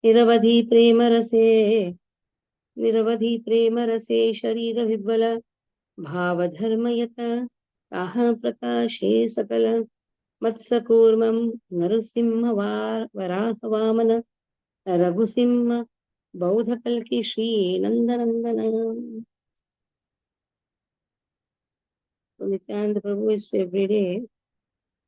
निरवधि प्रेम रसे शरीर विह्वल भाव धर्म यत ताह प्रकाशे सकल मत्सकूर्मं नरसिंह वराह वामन रघुसिंह बौद्ध कल्कि Shri Nandanandan. So Nityananda Prabhu is to every day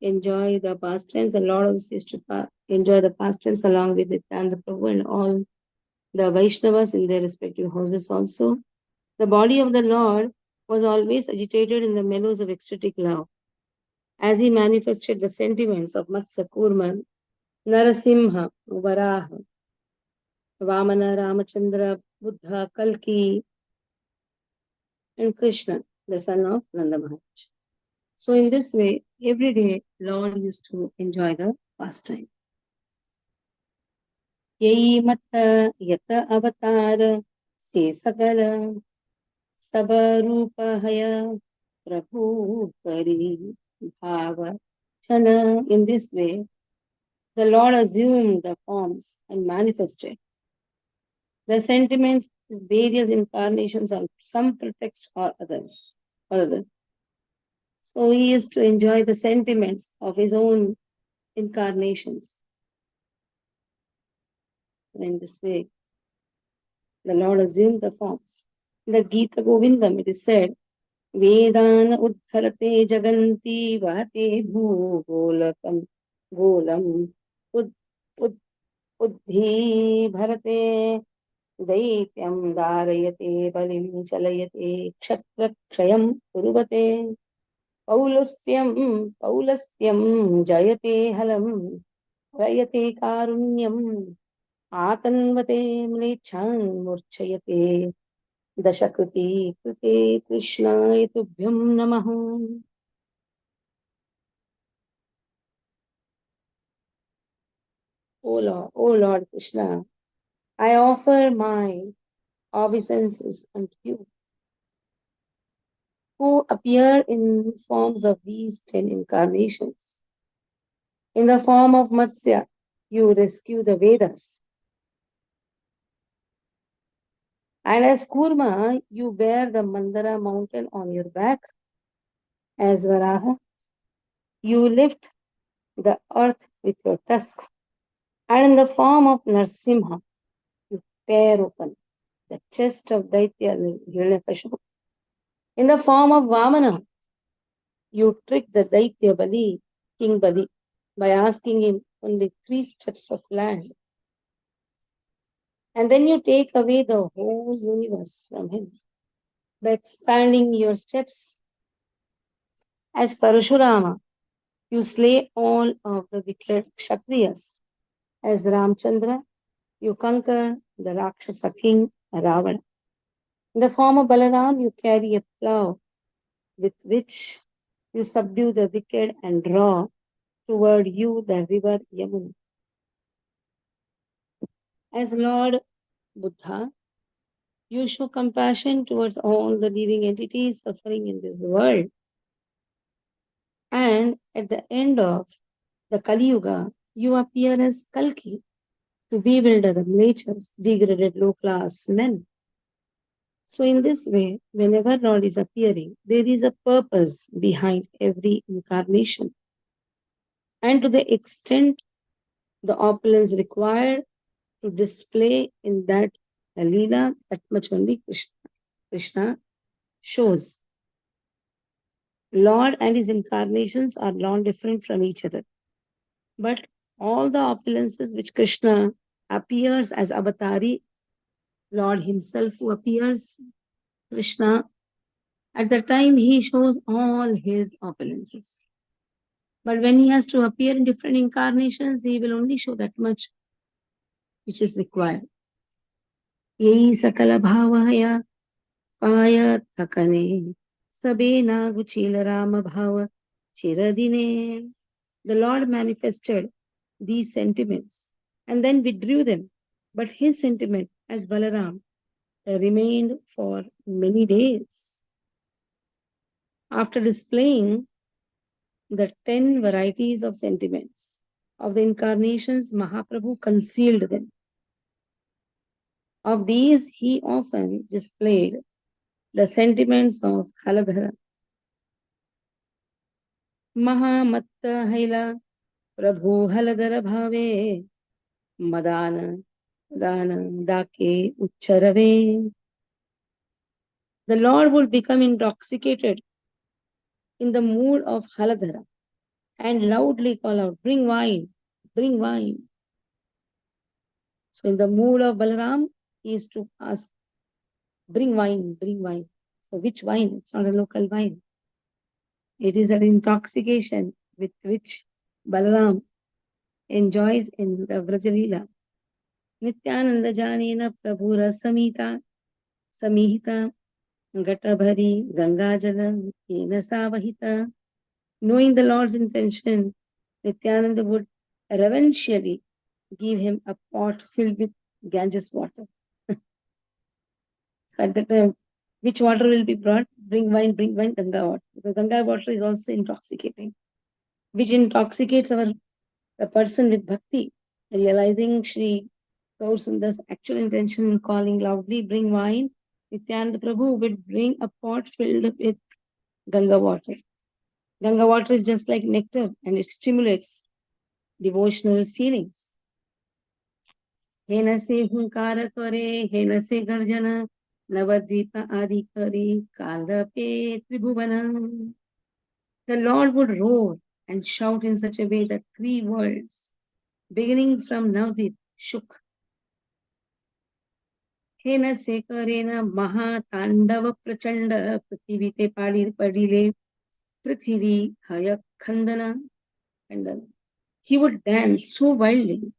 enjoy the pastimes, and Lord also used to enjoy the pastimes along with Nityananda Prabhu and all the Vaishnavas in their respective houses also. The body of the Lord was always agitated in the mellows of ecstatic love, as he manifested the sentiments of Matsya Kurma, Narasimha, Varaha, Vamana, Ramachandra, Buddha, Kalki, and Krishna, the son of Nanda Maharaj. So in this way, every day, Lord used to enjoy the pastime. Yai matta yata avatar se sagala sabarupa haya prabhu pari bhava chana. In this way, the Lord assumed the forms and manifested the sentiments of his various incarnations on some pretext or others. So he used to enjoy the sentiments of his own incarnations. In this way, the Lord assumed the forms. In the Gita Govindam, it is said, Vedan uddharate jaganti vahate bhu golam uddhi bharate daityam dharayate balim chalayate kshatrakshayam kuruvate Paulastyam jayate halam rayate karunyam Atanvate mlechan murchayate dashakriti krute krishnaya tubhyam namaha. O Lord Krishna, I offer my obeisances unto you, who appear in forms of these 10 incarnations. In the form of Matsya, you rescue the Vedas. And as Kurma, you bear the Mandara mountain on your back. As Varaha, you lift the earth with your tusk. And in the form of Narsimha, you tear open the chest of Daitya Hiranyakashipu. In the form of Vamana, you trick the Daitya Bali, King Bali, by asking him only 3 steps of land. And then you take away the whole universe from him by expanding your steps. As Parashurama, you slay all of the wicked Kshatriyas. As Ramchandra, you conquer the Rakshasa king Ravana. In the form of Balaram, you carry a plough with which you subdue the wicked and draw toward you the river Yamuna. As Lord Buddha, you show compassion towards all the living entities suffering in this world. And at the end of the Kali Yuga, you appear as Kalki to bewilder the mlechas, degraded low-class men. So in this way, whenever Lord is appearing, there is a purpose behind every incarnation. And to the extent the opulence required to display in that Leela, that much only Krishna shows. Lord and his incarnations are not different from each other. But all the opulences which Krishna appears as avatari, Lord himself who appears, Krishna, at the time he shows all his opulences. But when he has to appear in different incarnations, he will only show that much which is required. Yei sakala bhavaya paya takane sabena guchila rama bhava chiradine. The Lord manifested these sentiments and then withdrew them. But his sentiment as Balaram remained for many days. After displaying the 10 varieties of sentiments of the incarnations, Mahaprabhu concealed them Of these, he often displayed the sentiments of Haladhara. Mahamatta Haila Prabhu Haladhara Bhave Madana Madana Dake Ucharave. The Lord would become intoxicated in the mood of Haladhara and loudly call out, "Bring wine, bring wine." So, in the mood of Balaram, he is to ask, "Bring wine, bring wine." So, which wine? It's not a local wine. It is an intoxication with which Balaram enjoys in the Vrajalila. Nityananda Janina Prabhu Rasamita Samihita Gatabhari Gangajala Yena Savahita. Knowing the Lord's intention, Nityananda would reverentially give him a pot filled with Ganges water. So at that time, which water will be brought? Bring wine, Ganga water. Because Ganga water is also intoxicating, which intoxicates the person with bhakti, realizing Shri Gaur Sundar's actual intention in calling loudly, "Bring wine." Nityananda Prabhu would bring a pot filled with Ganga water. Ganga water is just like nectar and it stimulates devotional feelings. हेन से हुंकार करे हेन से गर्जन नवद्वीप आदि करे कांदपे त्रिभुवन. The Lord would roar and shout in such a way that three worlds, beginning from Navadvip, shook. हेन से करे न महातांडव प्रचंड पृथ्वी ते पडिले पृथ्वी हय खंदन. He would dance so wildly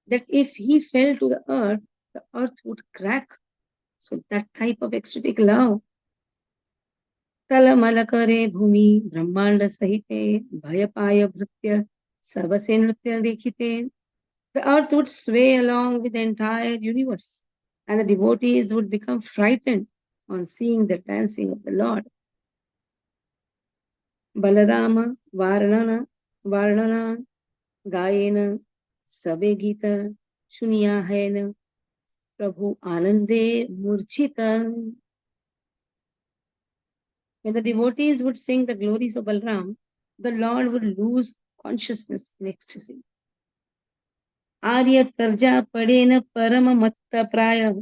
that if he fell to the earth would crack. So that type of ecstatic love. तलमल करे भूमि ब्रह्मांड सहिते भय पाय भृत्य सबसे नृत्य देखिते. The earth would sway along with the entire universe, and the devotees would become frightened on seeing the dancing of the Lord. Balarama Varnana Gayena Sabe Gita Shuniya Haina Prabhu Anande Murchita. When the devotees would sing the glories of Balram, the Lord would lose consciousness in ecstasy. Arya tarja padena parama matta praya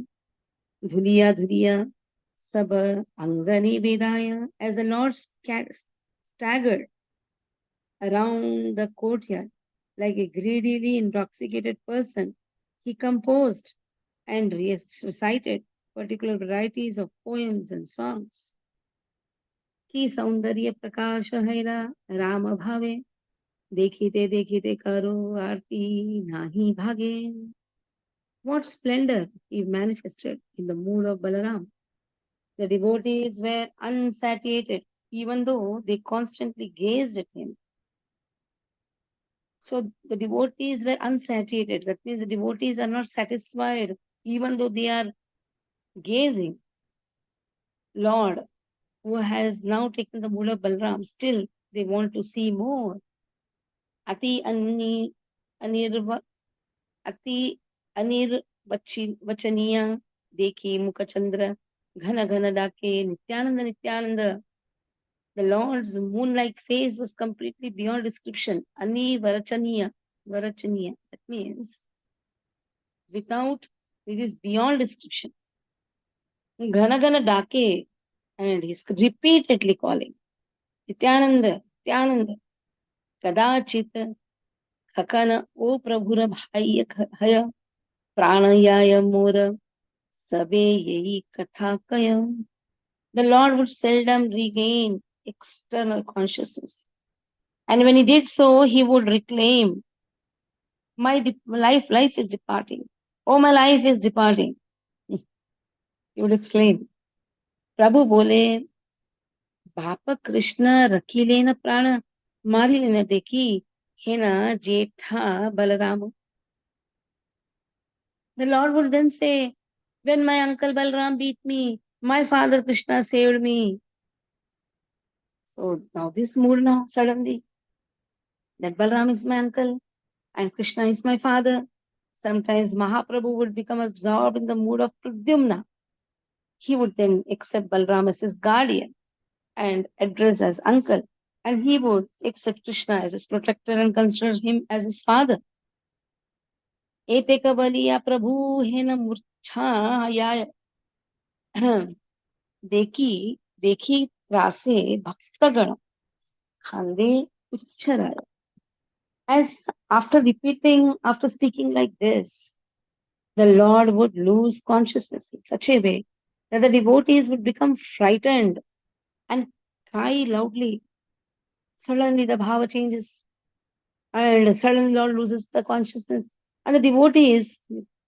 dhuliya dhuliya sab angani vedaya. As the Lord staggered around the courtyard like a greedily intoxicated person, he composed and recited particular varieties of poems and songs. की सौंदर्य प्रकाश हैला राम भावे देखिते देखिते करो आरती नाही भागे. What splendor he manifested in the mood of Balaram. The devotees were unsatiated even though they constantly gazed at him. So the devotees were unsatiated. That means the devotees are not satisfied even though they are gazing. Lord, who has now taken the mood of Balaram, still they want to see more. अति अनिर्वचनीय देखी मुखचंद्र घन घन डाके Nityanand Nityanand. The Lord's moon-like face was completely beyond description. Anivarachaniya, varachaniya. That means without, it is beyond description. Ghana ghana dake, and he's repeatedly calling Nityananda, Nityananda. Kadachit खकन ओ प्रभुर भाई हय प्राणयाय मोर सबे यही कथा कय. The Lord would seldom regain external consciousness, and when he did so, he would reclaim, my life is departing. Oh, my life is departing. He would exclaim. प्रभु बोले, बाप कृष्ण रखी लेना प्राण मारी लेना देखी है ना जेठा Balram. The Lord would then say, when my uncle Balram beat me, my father Krishna saved me. So now this mood now suddenly, that Balram is my uncle and Krishna is my father. Sometimes Mahaprabhu would become absorbed in the mood of Pradyumna. He would then accept Balram as his guardian and address as uncle. And he would accept Krishna as his protector and consider him as his father. Ete kabaliya prabhu hena murchha देखी देखी रासे भक्तगण खांदे उच्चराय. As after speaking like this, the Lord would lose consciousness in such a way that the devotees would become frightened and cry loudly. Suddenly the bhava changes and suddenly Lord loses the consciousness and the devotees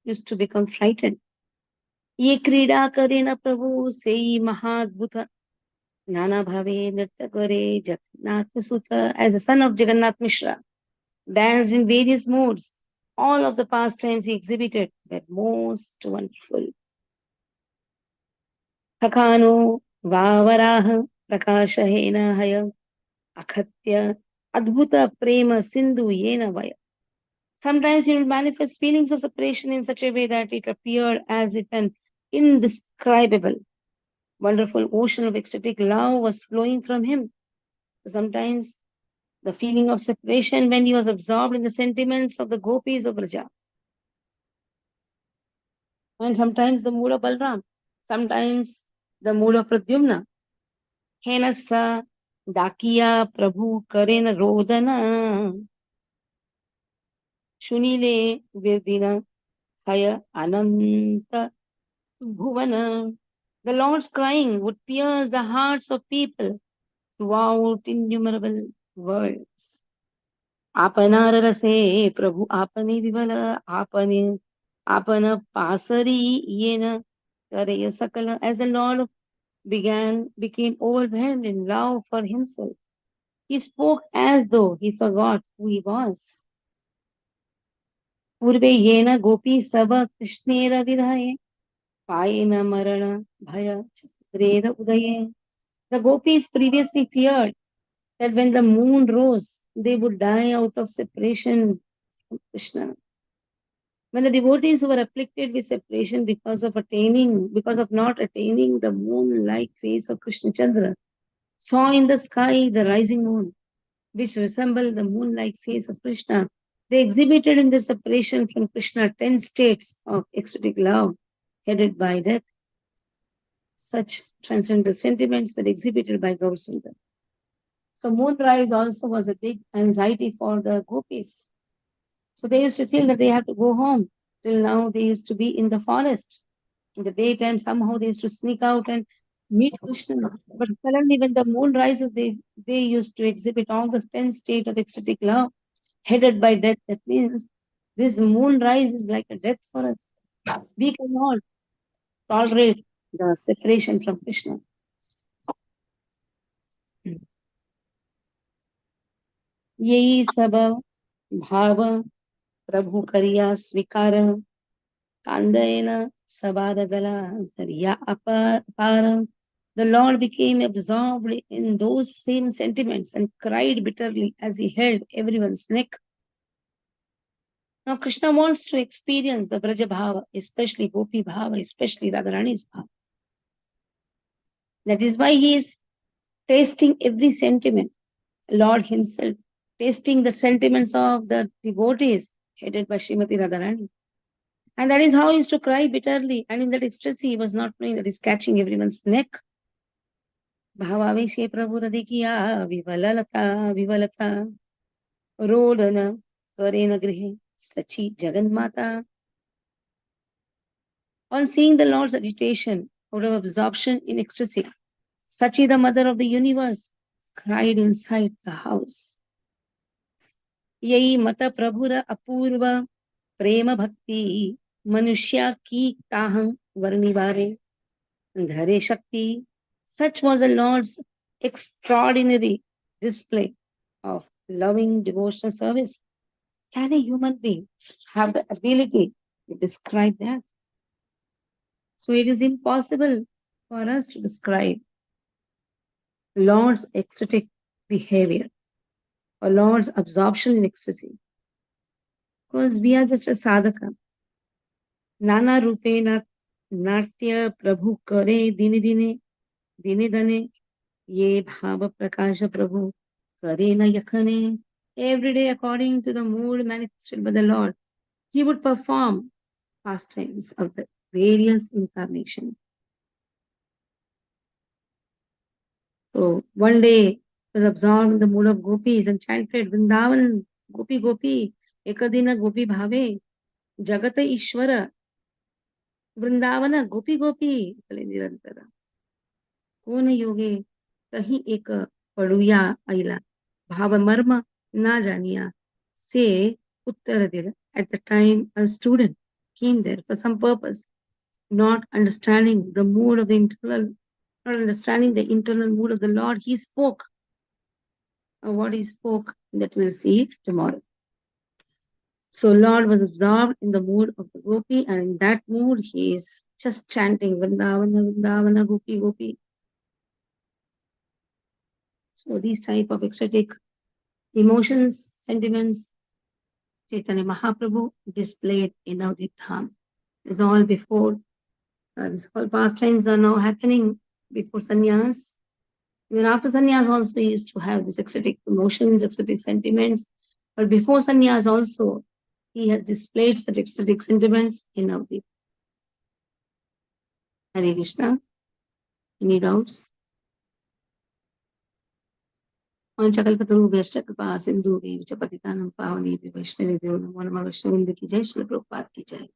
used to become frightened. ये क्रीड़ा करे न प्रभु से महाद्भुत Nana Bhave Nritya Kare Jagannath Sutta, as the son of Jagannath Mishra, danced in various modes. All of the pastimes he exhibited were most wonderful. Thakano Vavaraha Prakashahena Haya Akhatya Adbhuta Prema Sindhu Yena Vaya. Sometimes he would manifest feelings of separation in such a way that it appeared as if an indescribable, wonderful ocean of ecstatic love was flowing from him. Sometimes the feeling of separation when he was absorbed in the sentiments of the gopis of Raja. And sometimes the mood of Balram, sometimes the mood of Pradyumna. Henasa Dakiya Prabhu Karena Rodana Shunile Virdina Haya Ananta Bhuvana. The Lord's crying would pierce the hearts of people throughout innumerable worlds. आपनार रसे प्रभु आपने विवल आपने आपन पासरी येन करे सकल. As the Lord became overwhelmed in love for himself, he spoke as though he forgot who he was. पूर्वे येन गोपी सब कृष्णेर विधये पायेन मरण भय चक्रेर उदये. The gopis previously feared that when the moon rose, they would die out of separation from Krishna. When the devotees who were afflicted with separation because of not attaining the moon-like face of Krishna Chandra, saw in the sky the rising moon, which resembled the moon-like face of Krishna, they exhibited in their separation from Krishna 10 states of ecstatic love, headed by death. Such transcendental sentiments were exhibited by Gaurasundar. So moonrise also was a big anxiety for the gopis. So they used to feel that they have to go home. Till now, they used to be in the forest. In the daytime, somehow they used to sneak out and meet Krishna. But suddenly, when the moon rises, they used to exhibit all the 10 state of ecstatic love, headed by death. That means this moonrise is like a death for us. We cannot tolerate the separation from Krishna. यही सब भाव प्रभु करिया स्वीकार Kandayena Sabadagala Dariya Apar. The Lord became absorbed in those same sentiments and cried bitterly as he held everyone's neck. Now Krishna wants to experience the Braja Bhava, especially Gopi Bhava, especially Radharani's Bhava. That is why he is tasting every sentiment. Lord himself tasting the sentiments of the devotees headed by Srimati Radharani. And that is how he used to cry bitterly. And in that ecstasy, he was not knowing that he's catching everyone's neck. भावावेशे प्रभुरदि किया विवलता विवलता रोदन करेन गृहे सची जगन्माता. On seeing the Lord's agitation out of absorption in ecstasy, Sachi, the mother of the universe, cried inside the house. Yai mata prabhura apurva prema bhakti manushya ki taham varnivare dhare shakti. Such was the Lord's extraordinary display of loving devotional service. Can a human being have the ability to describe that? So it is impossible for us to describe Lord's ecstatic behavior or Lord's absorption in ecstasy. Because we are just a sadhaka. Nana Rupena Natya Prabhu Kare Dine Dine Dine Dane Ye Bhava Prakasha Prabhu Kare Na Yakhane. Every day, according to the mood manifested by the Lord, he would perform pastimes of the various incarnations. So one day he was absorbed in the mood of gopis and chanted Vrindavan Gopi Gopi Ekadina Gopi Bhave Jagata Ishvara Vrindavana Gopi Gopi बोले निरंतर कोण योगे कहीं एक पडुया आईला भाव मर्म ना जानिया से उत्तर दिल. At the time a student came there for some purpose, not understanding the mood of the internal, not understanding the internal mood of the Lord, he spoke. What he spoke, that we'll see tomorrow. So Lord was absorbed in the mood of the gopi, and in that mood he is just chanting Vrindavana, Vrindavana, Gopi, Gopi. So these type of ecstatic emotions, sentiments, Chaitanya Mahaprabhu displayed in Navadvip Dham. Is all before, these all pastimes are now happening before sannyas. Even after sannyas also he used to have these ecstatic emotions, ecstatic sentiments. But before sannyas also, he has displayed such ecstatic sentiments in Navadvip. Hare Krishna. Any doubts? पंचकल्पतरुभ्यश्च कृपा सिन्धुभ्यश्च पतितानां पावनेभ्यो वैष्णवेभ्यो नमो नमः. वैष्णववृंद की जय, श्रील प्रभुपाद की जय.